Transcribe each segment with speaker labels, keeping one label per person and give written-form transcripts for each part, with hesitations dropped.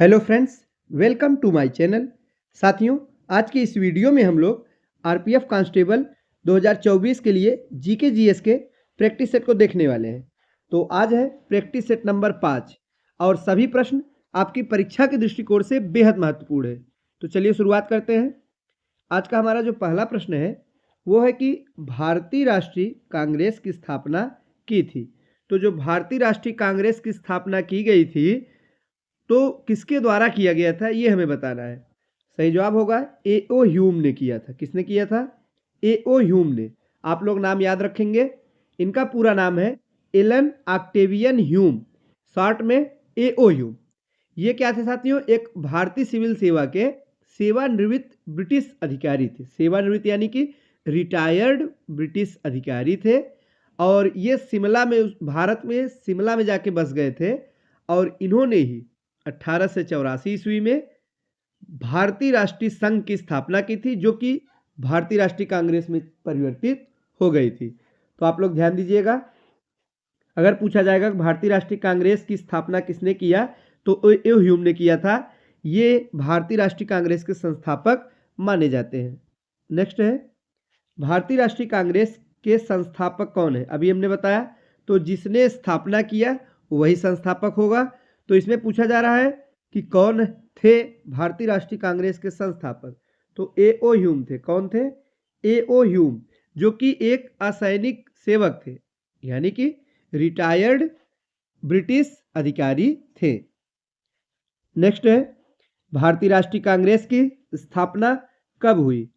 Speaker 1: Hello friends, welcome to my channel. साथियों, आज की इस वीडियो में हम लोग आरपीएफ कांस्टेबल 2024 के लिए जीके जीएस के प्रैक्टिस सेट को देखने वाले हैं। तो आज है प्रैक्टिस सेट नंबर 5 और सभी प्रश्न आपकी परीक्षा के दृष्टिकोण से बेहद महत्वपूर्ण है। तो चलिए शुरुआत करते हैं। आज का हमारा जो पहला प्रश्न है वो है कि भारतीय राष्ट्रीय कांग्रेस की स्थापना की थी। तो जो भारतीय राष्ट्रीय कांग्रेस की स्थापना की गई थी तो किसके द्वारा किया गया था ये हमें बताना है। सही जवाब होगा ए.ओ. ह्यूम ने किया था। किसने किया था? ए.ओ. ह्यूम ने। आप लोग नाम याद रखेंगे। इनका पूरा नाम है एलन ऑक्टेवियन ह्यूम, शॉर्ट में ए.ओ. ह्यूम। ये क्या थे साथियों? एक भारतीय सिविल सेवा के सेवानिवृत्त ब्रिटिश अधिकारी थे। सेवानिवृत्त यानी कि रिटायर्ड ब्रिटिश अधिकारी थे और ये शिमला में, भारत में शिमला में जाके बस गए थे और इन्होंने ही 1884 ईस्वी में भारतीय राष्ट्रीय संघ की स्थापना की थी, जो कि भारतीय राष्ट्रीय कांग्रेस में परिवर्तित हो गई थी। तो आप लोग ध्यान दीजिएगा, अगर पूछा जाएगा कि भारतीय राष्ट्रीय कांग्रेस की स्थापना किसने किया तो ए.ओ. ह्यूम ने किया था। ये भारतीय राष्ट्रीय कांग्रेस के संस्थापक माने जाते हैं। नेक्स्ट है, भारतीय राष्ट्रीय कांग्रेस के संस्थापक कौन है? अभी हमने बताया, तो जिसने स्थापना किया वही संस्थापक होगा। तो इसमें पूछा जा रहा है कि कौन थे भारतीय राष्ट्रीय कांग्रेस के संस्थापक? तो ए.ओ. ह्यूम थे। कौन थे? ए.ओ. ह्यूम, जो कि एक असैनिक सेवक थे, यानी कि रिटायर्ड ब्रिटिश अधिकारी थे। नेक्स्ट है, भारतीय राष्ट्रीय कांग्रेस की स्थापना कब हुई?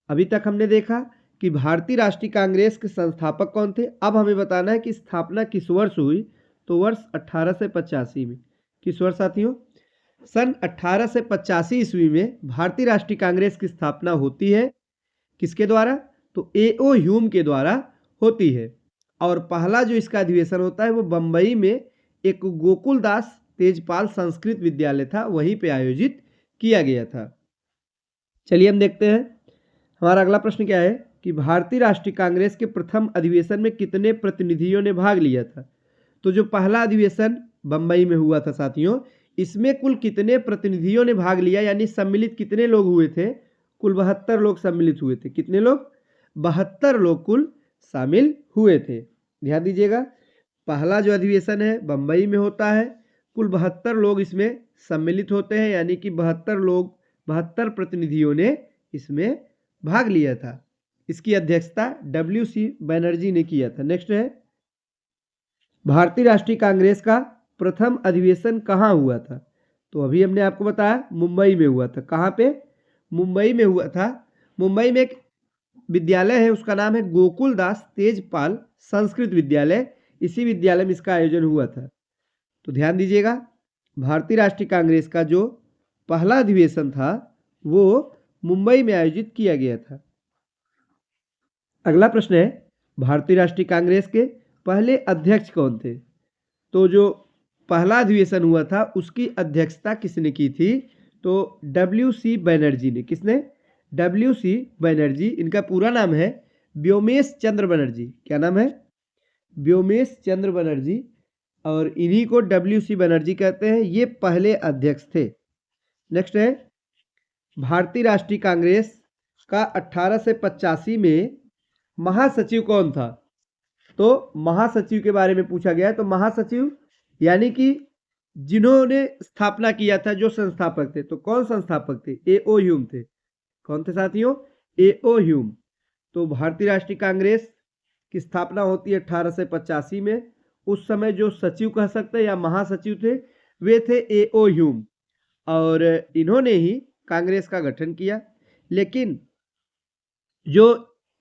Speaker 1: अभी तक हमने देखा कि भारतीय राष्ट्रीय कांग्रेस के संस्थापक कौन थे। अब हमें बताना है कि स्थापना किस वर्ष हुई। तो वर्ष 1885 में। किस वर्ष साथियों? सन 1885 ईस्वी में भारतीय राष्ट्रीय कांग्रेस की स्थापना होती है। किसके द्वारा? तो ए.ओ. ह्यूम के द्वारा होती है। और पहला जो इसका अधिवेशन होता है वो बंबई में एक गोकुलदास तेजपाल संस्कृत विद्यालय था, वहीं पे आयोजित किया गया था। चलिए हम देखते हैं, हमारा अगला प्रश्न क्या है कि भारतीय राष्ट्रीय कांग्रेस के प्रथम अधिवेशन में कितने प्रतिनिधियों ने भाग लिया था? तो जो पहला अधिवेशन बंबई में हुआ था साथियों, इसमें कुल कितने प्रतिनिधियों ने भाग लिया, यानी सम्मिलित कितने लोग हुए थे? कुल 72 लोग सम्मिलित हुए थे। कितने लोग? 72 लोग कुल शामिल हुए थे। ध्यान दीजिएगा, पहला जो अधिवेशन है बंबई में होता है, कुल 72 लोग इसमें सम्मिलित होते हैं, यानी कि 72 प्रतिनिधियों ने इसमें भाग लिया था। इसकी अध्यक्षता W.C. बनर्जी ने किया था। नेक्स्ट है, भारतीय राष्ट्रीय कांग्रेस का प्रथम अधिवेशन कहाँ हुआ था? तो अभी हमने आपको बताया मुंबई में हुआ था। कहाँ पे? मुंबई में हुआ था। मुंबई में एक विद्यालय है, उसका नाम है गोकुलदास तेजपाल संस्कृत विद्यालय। इसी विद्यालय में इसका आयोजन हुआ था। तो ध्यान दीजिएगा, भारतीय राष्ट्रीय कांग्रेस का जो पहला अधिवेशन था वो मुंबई में आयोजित किया गया था। अगला प्रश्न है, भारतीय राष्ट्रीय कांग्रेस के पहले अध्यक्ष कौन थे? तो जो पहला अधिवेशन हुआ था उसकी अध्यक्षता किसने की थी? तो W.C. बनर्जी ने। किसने? W.C. बनर्जी। इनका पूरा नाम है व्योमेश चंद्र बनर्जी। क्या नाम है? व्योमेश चंद्र बनर्जी। और इन्हीं को W.C. बनर्जी कहते हैं। ये पहले अध्यक्ष थे। नेक्स्ट है, भारतीय राष्ट्रीय कांग्रेस का 1885 में महासचिव कौन था? तो महासचिव के बारे में पूछा गया है। तो महासचिव यानी कि जिन्होंने स्थापना किया था, जो संस्थापक थे। तो कौन संस्थापक थे? ए.ओ. ह्यूम थे। कौन थे साथियों? ए.ओ. ह्यूम। तो भारतीय राष्ट्रीय कांग्रेस की स्थापना होती है 1885 में। उस समय जो सचिव कह सकते हैं या महासचिव थे वे थे ए.ओ. ह्यूम, और इन्होंने ही कांग्रेस का गठन किया। लेकिन जो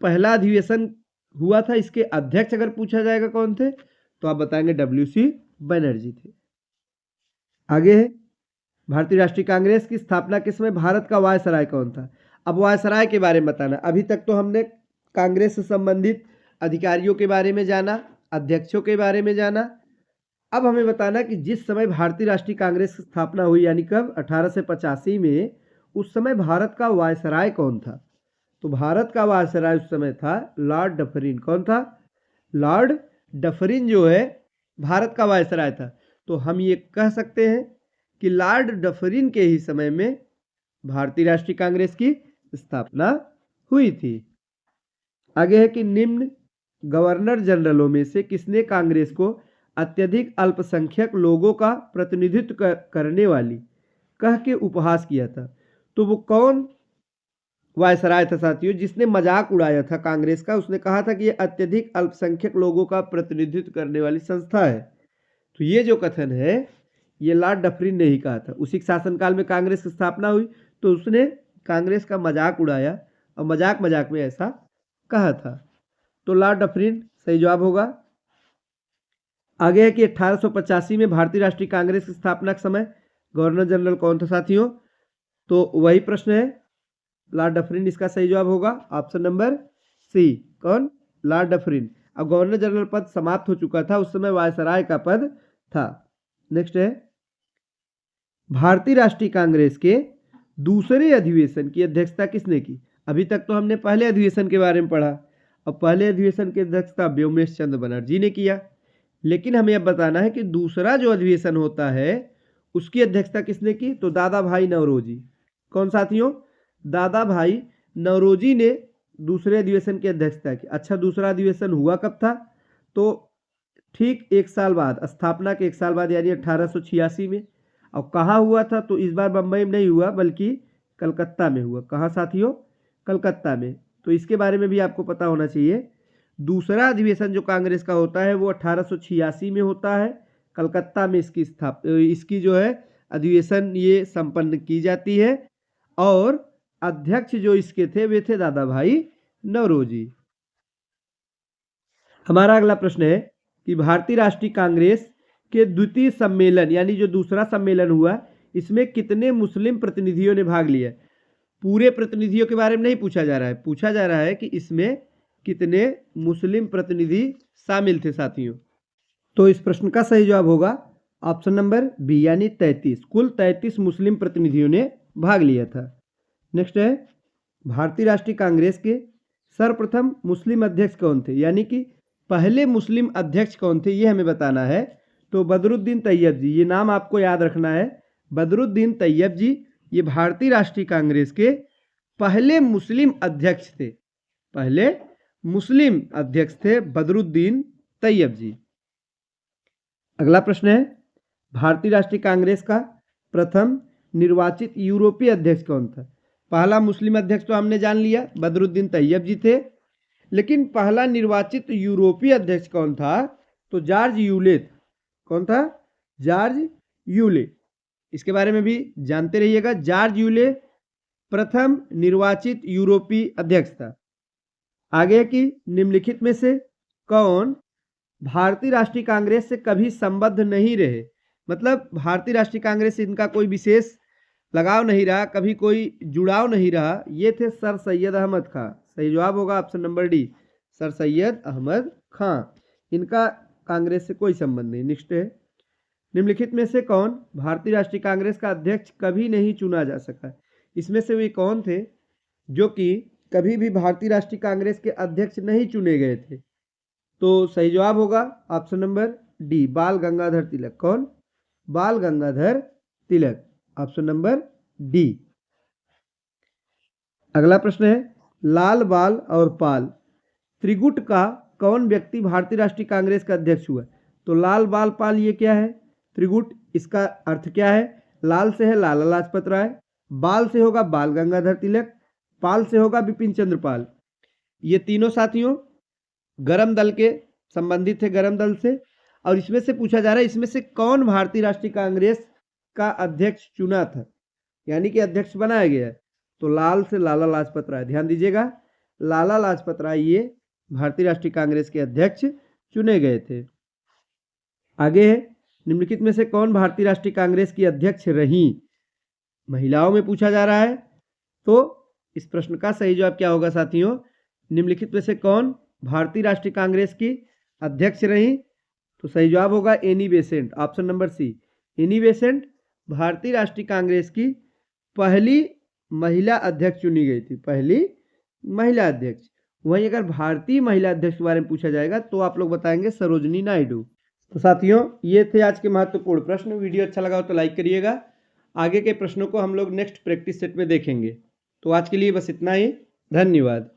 Speaker 1: पहला अधिवेशन हुआ था इसके अध्यक्ष अगर पूछा जाएगा कौन थे, तो आप बताएंगे W.C. बनर्जी थे। आगे है, भारतीय राष्ट्रीय कांग्रेस की स्थापना के समय भारत का वायसराय कौन था? अब वायसराय के बारे में बताना। अभी तक तो हमने कांग्रेस से संबंधित अधिकारियों के बारे में जाना, अध्यक्षों के बारे में जाना। अब हमें बताना कि जिस समय भारतीय राष्ट्रीय कांग्रेस की स्थापना हुई, यानी कब? 1885 में। उस समय भारत का वायसराय कौन था? तो भारत का वायसराय उस समय था लॉर्ड डफरिन। कौन था? लॉर्ड डफरिन जो है भारत का वायसराय था। तो हम ये कह सकते हैं कि लॉर्ड डफरिन के ही समय में भारतीय राष्ट्रीय कांग्रेस की स्थापना हुई थी। आगे है कि निम्न गवर्नर जनरलों में से किसने कांग्रेस को अत्यधिक अल्पसंख्यक लोगों का प्रतिनिधित्व करने वाली कह के उपहास किया था? तो वो कौन वायसराय था साथियों जिसने मजाक उड़ाया था कांग्रेस का? उसने कहा था कि ये अत्यधिक अल्पसंख्यक लोगों का प्रतिनिधित्व करने वाली संस्था है। तो ये जो कथन है ये लॉर्ड डफरिन ने ही कहा था। उसी शासनकाल में कांग्रेस की स्थापना हुई तो उसने कांग्रेस का मजाक उड़ाया और मजाक मजाक में ऐसा कहा था। तो लॉर्ड डफरिन सही जवाब होगा। आगे है कि 1885 में भारतीय राष्ट्रीय कांग्रेस की स्थापना के समय गवर्नर जनरल कौन था साथियों? तो वही प्रश्न है, लॉर्ड डफरिन इसका सही जवाब होगा। Option number C. कौन? Lord Dufferin. अब गवर्नर जनरल पद समाप्त हो चुका था, उस समय वायसराय का पद था। नेक्स्ट है, भारतीय राष्ट्रीय कांग्रेस के दूसरे अधिवेशन की अध्यक्षता किसने की? अभी तक तो हमने पहले अधिवेशन के बारे में पढ़ा, अब पहले अधिवेशन की अध्यक्षता व्योमेश चंद्र बनर्जी ने किया, लेकिन हमें अब बताना है कि दूसरा जो अधिवेशन होता है उसकी अध्यक्षता किसने की? तो दादा भाई नौरोजी। कौन साथियों? दादा भाई नौरोजी ने दूसरे अधिवेशन की अध्यक्षता की। अच्छा, दूसरा अधिवेशन हुआ कब था? तो ठीक 1 साल बाद, स्थापना के 1 साल बाद, यानी 1886 में। और कहाँ हुआ था? तो इस बार बम्बई में नहीं हुआ बल्कि कलकत्ता में हुआ। कहाँ साथियों? कलकत्ता में। तो इसके बारे में भी आपको पता होना चाहिए। दूसरा अधिवेशन जो कांग्रेस का होता है वो 1886 में होता है, कलकत्ता में इसकी जो है अधिवेशन ये संपन्न की जाती है। और अध्यक्ष जो इसके थे वे थे दादा भाई नौरोजी। हमारा अगला प्रश्न है कि भारतीय राष्ट्रीय कांग्रेस के द्वितीय सम्मेलन यानी जो दूसरा सम्मेलन हुआ इसमें कितने मुस्लिम प्रतिनिधियों ने भाग लिया? पूरे प्रतिनिधियों के बारे में नहीं पूछा जा रहा है, पूछा जा रहा है कि इसमें कितने मुस्लिम प्रतिनिधि शामिल थे साथियों। तो इस प्रश्न का सही जवाब होगा ऑप्शन नंबर बी यानी 33। कुल 33 मुस्लिम प्रतिनिधियों ने भाग लिया था। नेक्स्ट है, भारतीय राष्ट्रीय कांग्रेस के सर्वप्रथम मुस्लिम अध्यक्ष कौन थे? यानी कि पहले मुस्लिम अध्यक्ष कौन थे ये हमें बताना है। तो बदरुद्दीन तैयब जी, ये नाम आपको याद रखना है। बदरुद्दीन तैयब जी ये भारतीय राष्ट्रीय कांग्रेस के पहले मुस्लिम अध्यक्ष थे। पहले मुस्लिम अध्यक्ष थे बदरुद्दीन तैयब जी। अगला प्रश्न है, भारतीय राष्ट्रीय कांग्रेस का प्रथम निर्वाचित यूरोपीय अध्यक्ष कौन था? पहला मुस्लिम अध्यक्ष तो हमने जान लिया, बदरुद्दीन तैयब जी थे, लेकिन पहला निर्वाचित यूरोपीय अध्यक्ष कौन था? तो जॉर्ज यूले। कौन था? George Yule. इसके बारे में भी जानते रहिएगा। जॉर्ज यूले प्रथम निर्वाचित यूरोपीय अध्यक्ष था। आगे कि निम्नलिखित में से कौन भारतीय राष्ट्रीय कांग्रेस से कभी संबद्ध नहीं रहे? मतलब भारतीय राष्ट्रीय कांग्रेस से इनका कोई विशेष लगाव नहीं रहा, कभी कोई जुड़ाव नहीं रहा। ये थे सर सैयद अहमद खां। सही जवाब होगा option number D, sir Syed Ahmed Khan. इनका कांग्रेस से कोई संबंध नहीं। नेक्स्ट है, निम्नलिखित में से कौन भारतीय राष्ट्रीय कांग्रेस का अध्यक्ष कभी नहीं चुना जा सका? इसमें से वे कौन थे जो कि कभी भी भारतीय राष्ट्रीय कांग्रेस के अध्यक्ष नहीं चुने गए थे? तो सही जवाब होगा ऑप्शन नंबर डी, बाल गंगाधर तिलक। कौन? Bal Gangadhar Tilak. Option number D. अगला प्रश्न है, लाल बाल और पाल त्रिगुट का कौन व्यक्ति भारतीय राष्ट्रीय कांग्रेस का अध्यक्ष हुआ? तो लाल बाल पाल ये क्या है? त्रिगुट, इसका अर्थ क्या है? लाल से है लाला लाजपत राय, बाल से होगा बाल गंगाधर तिलक, पाल से होगा बिपिन चंद्र पाल। ये तीनों साथियों गरम दल के संबंधित थे, गरम दल से। और इसमें से पूछा जा रहा है इसमें से कौन भारतीय राष्ट्रीय कांग्रेस का अध्यक्ष चुना था, यानी कि अध्यक्ष बनाया गया। तो लाल से लाला लाजपत राय। ध्यान दीजिएगा, लाला लाजपत राय ये भारतीय राष्ट्रीय कांग्रेस के अध्यक्ष चुने गए थे। आगे है, निम्नलिखित में से कौन भारतीय राष्ट्रीय कांग्रेस की अध्यक्ष रही? महिलाओं में पूछा जा रहा है। तो इस प्रश्न का सही जवाब क्या होगा साथियों? निम्नलिखित में से कौन भारतीय राष्ट्रीय कांग्रेस की अध्यक्ष रही? तो सही जवाब होगा Annie Besant. Option number C, Annie Besant भारतीय राष्ट्रीय कांग्रेस की पहली महिला अध्यक्ष चुनी गई थी, पहली महिला अध्यक्ष। वहीं अगर भारतीय महिला अध्यक्ष के बारे में पूछा जाएगा तो आप लोग बताएंगे सरोजनी नायडू। तो साथियों, ये थे आज के महत्वपूर्ण प्रश्न। वीडियो अच्छा लगा हो तो लाइक करिएगा। आगे के प्रश्नों को हम लोग नेक्स्ट प्रैक्टिस सेट में देखेंगे। तो आज के लिए बस इतना ही। धन्यवाद।